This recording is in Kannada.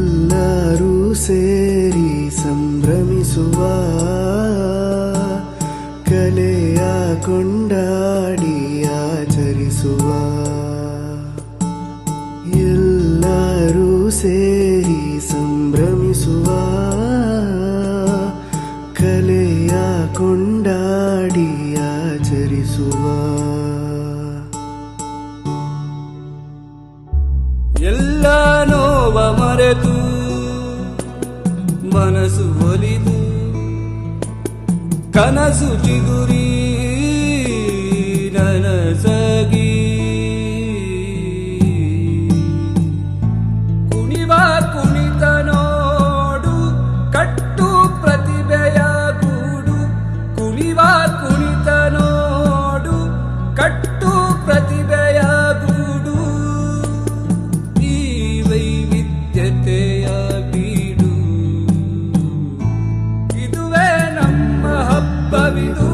ಎಲ್ಲರೂ ಸೇರಿ ಸಂಭ್ರಮಿಸುವ ಕಲೆಯ ಕೊಂಡಾಡಿ ಆಚರಿಸುವ ಎಲ್ಲರೂ ಸೇರಿ ಸಂಭ್ರಮಿಸುವ ಕಲೆಯ ಕೊಂಡಾಡಿ ಆಚರಿಸುವ ಎಲ್ಲ ನೋವ ಮರೆತು ಮನಸ್ಸು ಒಲಿದು ಕನಸು ಚಿಗುರಿ ನನಸಗಿ ಕುಣಿವ ಕುಣಿತ ನೋಡು ಕಟ್ಟು ಪ್ರತಿಭೆಯ ಗೂಡು ಕುಣಿವ ಕುಣಿತ ನೋಡು ಕಟ್ಟು ಪ್ರತಿಭೆಯ ಗೂಡು ಈ ವೈವಿಧ್ಯತೆಯ ಬೀಡು ಇದುವೇ ನಮ್ಮ ಹಬ್ಬವಿದು